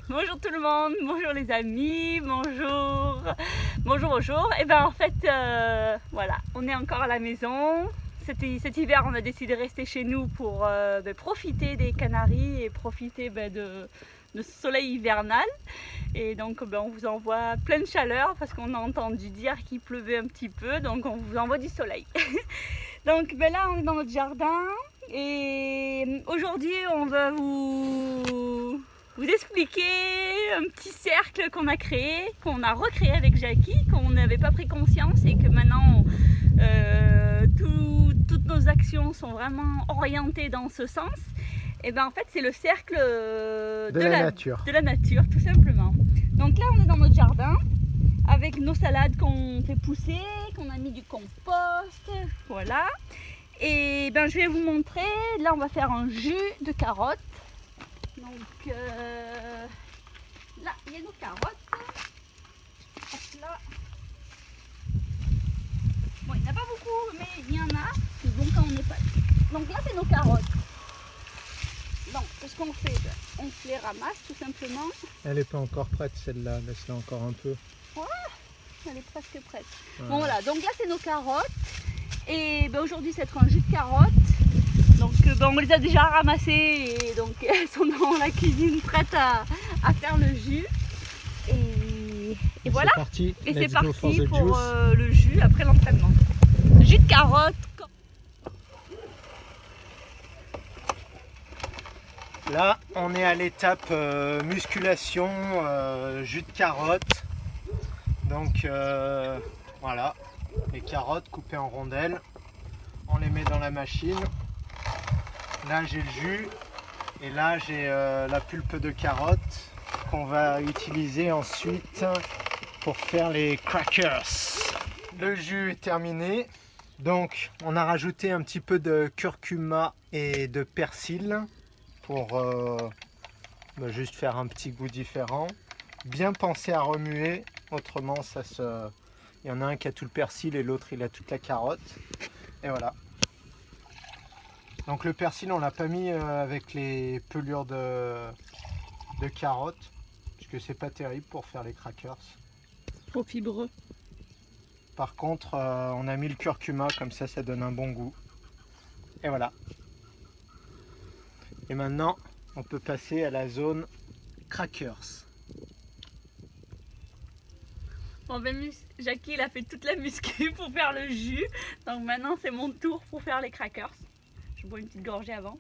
Bonjour tout le monde, bonjour les amis, bonjour. Et ben en fait, voilà, on est encore à la maison. Cet hiver, on a décidé de rester chez nous pour profiter des Canaries et profiter de ce soleil hivernal. Et donc on vous envoie plein de chaleur parce qu'on a entendu dire qu'il pleuvait un petit peu, donc on vous envoie du soleil. Donc là, on est dans notre jardin et aujourd'hui, on va vous expliquer un petit cercle qu'on a créé, qu'on a recréé avec Jackie, qu'on n'avait pas pris conscience et que maintenant toutes nos actions sont vraiment orientées dans ce sens. Et ben en fait c'est le cercle de la nature tout simplement. Donc là on est dans notre jardin avec nos salades qu'on fait pousser, qu'on a mis du compost, voilà. Et ben je vais vous montrer, là on va faire un jus de carottes. Donc là il y a nos carottes. Hop là. Bon, il n'y en a pas beaucoup, mais il y en a. C'est bon quand on n'est pas. Donc là c'est nos carottes. Donc ce qu'on fait, on se les ramasse tout simplement. Elle n'est pas encore prête celle-là, laisse-la encore un peu. Ouais, elle est presque prête. Bon voilà, donc là c'est nos carottes. Et ben, aujourd'hui ça va être un jus de carottes. Donc on les a déjà ramassées et donc elles sont dans la cuisine prêtes à faire le jus. Et voilà. Parti. Et c'est parti pour le jus après l'entraînement. Jus de carottes. Là, on est à l'étape musculation, jus de carottes. Donc voilà, les carottes coupées en rondelles, on les met dans la machine. Là j'ai le jus et là j'ai la pulpe de carotte qu'on va utiliser ensuite pour faire les crackers. Le jus est terminé, donc on a rajouté un petit peu de curcuma et de persil pour juste faire un petit goût différent. Bien penser à remuer, autrement il y en a un qui a tout le persil et l'autre il a toute la carotte. Et voilà. Donc le persil on l'a pas mis avec les pelures de carottes, puisque c'est pas terrible pour faire les crackers. Trop fibreux. Par contre on a mis le curcuma, comme ça donne un bon goût. Et voilà. Et maintenant on peut passer à la zone crackers. Bon ben Jackie il a fait toute la muscu pour faire le jus. Donc maintenant c'est mon tour pour faire les crackers. Je bois une petite gorgée avant.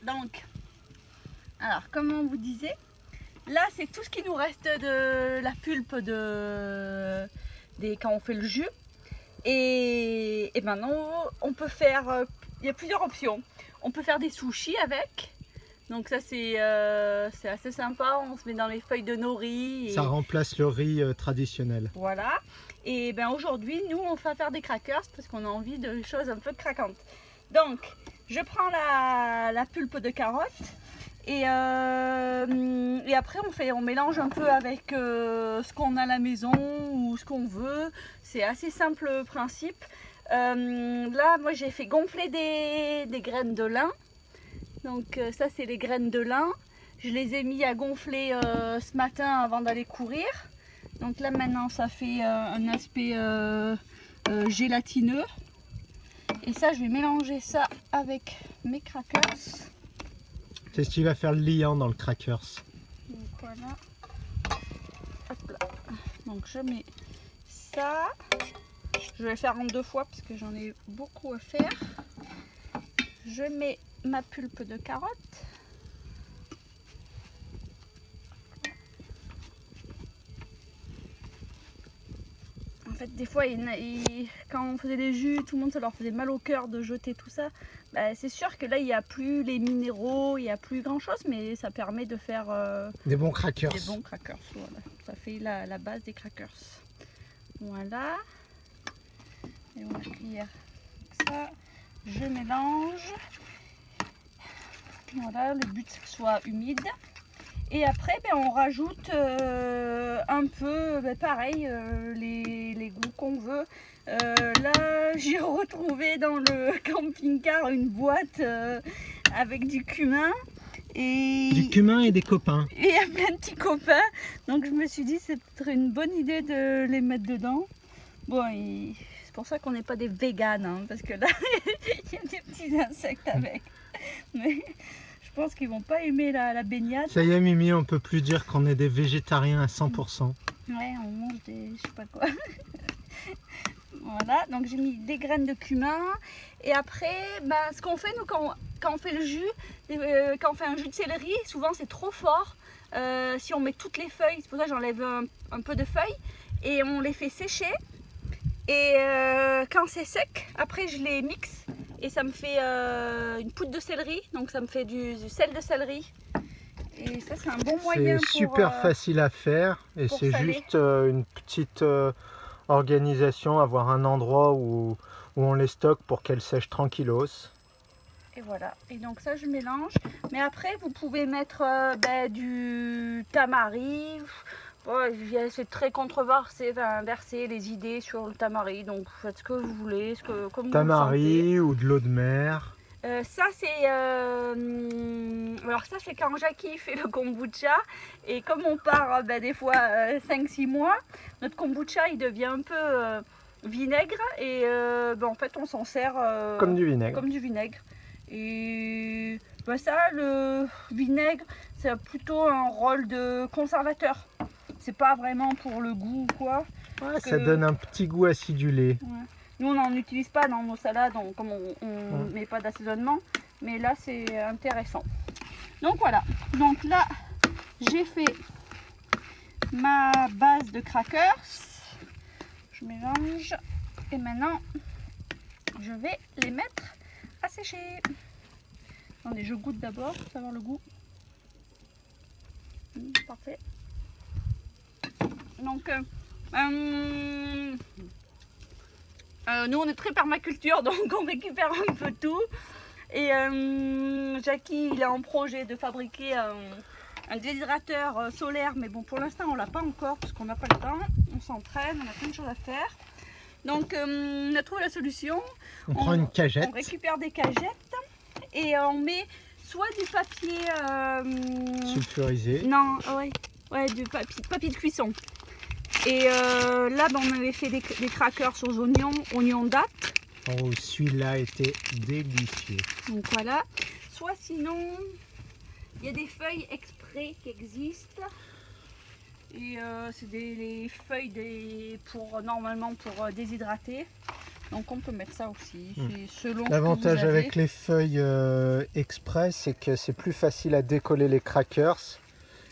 Donc, alors comme on vous disait, là c'est tout ce qui nous reste de la pulpe quand on fait le jus. Et maintenant on peut faire, il y a plusieurs options. On peut faire des sushis avec. Donc ça c'est assez sympa, on se met dans les feuilles de nori. Ça remplace le riz traditionnel. Voilà. Et ben aujourd'hui nous on va faire des crackers parce qu'on a envie de choses un peu craquantes. Donc je prends la pulpe de carotte et après on mélange un peu avec ce qu'on a à la maison ou ce qu'on veut. C'est assez simple principe. Là moi j'ai fait gonfler des graines de lin. Donc ça c'est les graines de lin. Je les ai mis à gonfler ce matin avant d'aller courir. Donc là maintenant ça fait un aspect gélatineux. Et ça je vais mélanger ça avec mes crackers. C'est ce qui va faire le liant dans le crackers. Donc voilà. Hop là. Donc je mets ça. Je vais le faire en deux fois parce que j'en ai beaucoup à faire. Je mets ma pulpe de carotte. En fait, des fois, quand on faisait des jus, tout le monde, ça leur faisait mal au cœur de jeter tout ça. Bah, c'est sûr que là, il n'y a plus les minéraux, il n'y a plus grand-chose, mais ça permet de faire des bons crackers. Des bons crackers, voilà. Ça fait la base des crackers. Voilà. Et on va cuire ça. Je mélange. Voilà, le but c'est que ce soit humide. Et après, on rajoute un peu, pareil, les goûts qu'on veut. Là, j'ai retrouvé dans le camping-car une boîte avec du cumin. Et Du cumin et des copains. il y a plein de petits copains. Donc je me suis dit c'est peut-être une bonne idée de les mettre dedans. Bon, c'est pour ça qu'on n'est pas des véganes, hein, parce que là, il y a des petits insectes avec. Mais je pense qu'ils vont pas aimer la baignade. Ça y est Mimi, on peut plus dire qu'on est des végétariens à 100%. Ouais, on mange des... je sais pas quoi. Voilà, donc j'ai mis des graines de cumin. Et après, ce qu'on fait, nous, quand on fait le jus, quand on fait un jus de céleri, souvent c'est trop fort. Si on met toutes les feuilles, c'est pour ça que j'enlève un peu de feuilles. Et on les fait sécher. Et quand c'est sec, après je les mixe. Et ça me fait une poudre de céleri. Donc ça me fait du sel de céleri. Et ça, c'est un bon moyen pour... C'est super facile à faire. Et c'est juste une petite... organisation, avoir un endroit où on les stocke pour qu'elles sèchent tranquillos. Et voilà, et donc ça je mélange. Mais après vous pouvez mettre du tamari. Bon, c'est très controversé, verser les idées sur le tamari, donc vous faites ce que vous voulez, comme tamari ou de l'eau de mer. Ça c'est alors ça c'est quand Jackie fait le kombucha, et comme on part des fois 5-6 mois, notre kombucha il devient un peu vinaigre, et en fait on s'en sert comme du vinaigre. Et ça, le vinaigre, c'est plutôt un rôle de conservateur. C'est pas vraiment pour le goût ou quoi. Ouais, ça donne un petit goût acidulé. Ouais. Nous, on n'en utilise pas dans nos salades, comme on met pas d'assaisonnement. Mais là, c'est intéressant. Donc voilà. Donc là, j'ai fait ma base de crackers. Je mélange. Et maintenant, je vais les mettre à sécher. Attendez, je goûte d'abord pour savoir le goût. Parfait. Donc, nous on est très permaculture, donc on récupère un peu tout. Et Jackie, il a en projet de fabriquer un déshydrateur solaire, mais bon, pour l'instant on l'a pas encore parce qu'on n'a pas le temps. On s'entraîne, on a plein de choses à faire. Donc on a trouvé la solution. On prend une cagette. On récupère des cagettes et on met soit du papier sulfurisé. Non, ouais, du papier de cuisson. Et là, on avait fait des crackers aux oignons date. Oh, celui-là était délicieux. Donc voilà. Soit sinon, il y a des feuilles exprès qui existent. Et c'est les feuilles normalement pour déshydrater. Donc on peut mettre ça aussi. Selon l'avantage avec les feuilles express, c'est que c'est plus facile à décoller les crackers.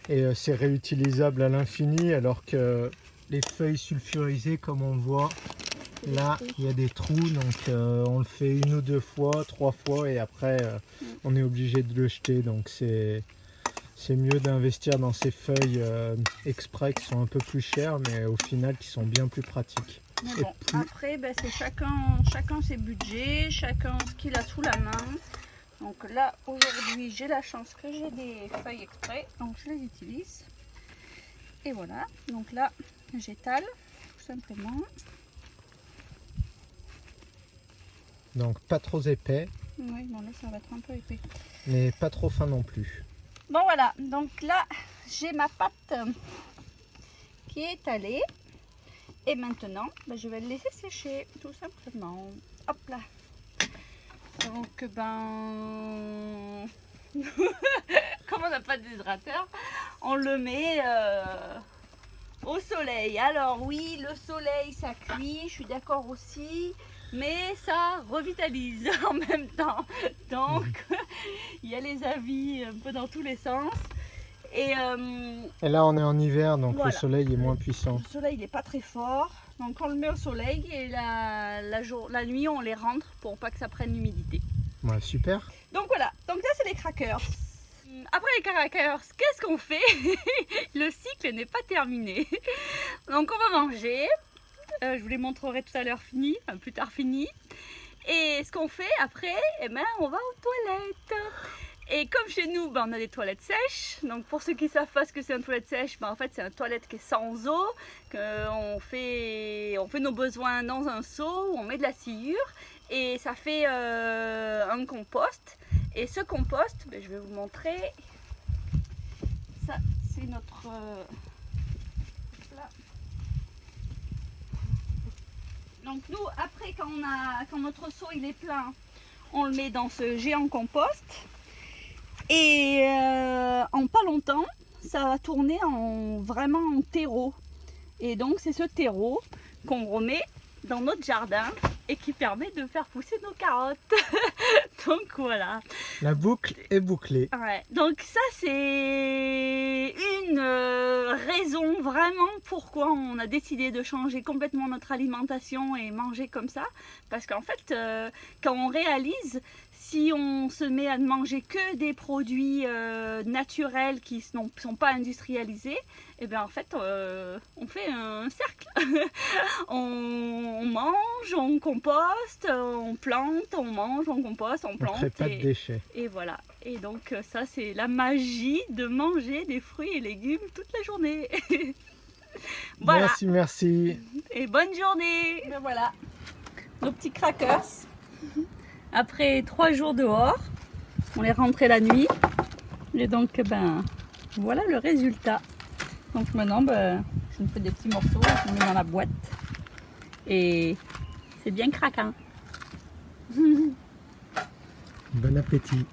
Et c'est réutilisable à l'infini, alors que les feuilles sulfurisées, comme on voit, là il y a des trous, donc on le fait 1 ou 2 fois, 3 fois, et après on est obligé de le jeter. Donc c'est mieux d'investir dans ces feuilles exprès qui sont un peu plus chères, mais au final qui sont bien plus pratiques. Mais bon, après c'est chacun ses budgets, chacun ce qu'il a sous la main. Donc là aujourd'hui j'ai la chance que j'ai des feuilles exprès, donc je les utilise. Et voilà, donc là j'étale tout simplement. Donc pas trop épais. Oui, bon là ça va être un peu épais. Mais pas trop fin non plus. Bon voilà, donc là j'ai ma pâte qui est étalée. Et maintenant, je vais le laisser sécher tout simplement. Hop là. Donc comme on n'a pas de déshydrateur, on le met au soleil. Alors oui, le soleil ça cuit, je suis d'accord aussi, mais ça revitalise en même temps. Donc il y a les avis un peu dans tous les sens. Et là on est en hiver, donc voilà, le soleil est moins puissant. Le soleil n'est pas très fort, donc on le met au soleil et la nuit on les rentre pour pas que ça prenne l'humidité. Ouais, super. Donc voilà, donc là c'est les crackers. Après les crackers, qu'est-ce qu'on fait? Le cycle n'est pas terminé. Donc on va manger. Je vous les montrerai tout à l'heure fini, plus tard fini. Et ce qu'on fait après, on va aux toilettes. Et comme chez nous, on a des toilettes sèches. Donc pour ceux qui ne savent pas ce que c'est une toilette sèche, en fait c'est une toilette qui est sans eau. On fait nos besoins dans un seau où on met de la sciure et ça fait un compost. Et ce compost, ben, je vais vous montrer. Ça, c'est notre... Donc nous, après, quand notre seau il est plein, on le met dans ce géant compost. Et en pas longtemps, ça va tourner vraiment en terreau. Et donc c'est ce terreau qu'on remet dans notre jardin et qui permet de faire pousser nos carottes. Donc voilà. La boucle est bouclée. Ouais. Donc ça c'est une raison vraiment pourquoi on a décidé de changer complètement notre alimentation et manger comme ça. Parce qu'en fait, quand on réalise, si on se met à ne manger que des produits naturels qui ne sont pas industrialisés, et bien en fait on fait un cercle. on mange, on composte, on plante, on mange, on composte, on plante. On crée pas de déchets. Et voilà. Et donc ça c'est la magie de manger des fruits et légumes toute la journée. Voilà. Merci, merci. Et bonne journée. Ben voilà, nos petits crackers. Après 3 jours dehors, on est rentré la nuit. Et donc ben voilà le résultat. Donc maintenant ben, je me fais des petits morceaux, je les mets dans la boîte. Et c'est bien craquant. Bon appétit.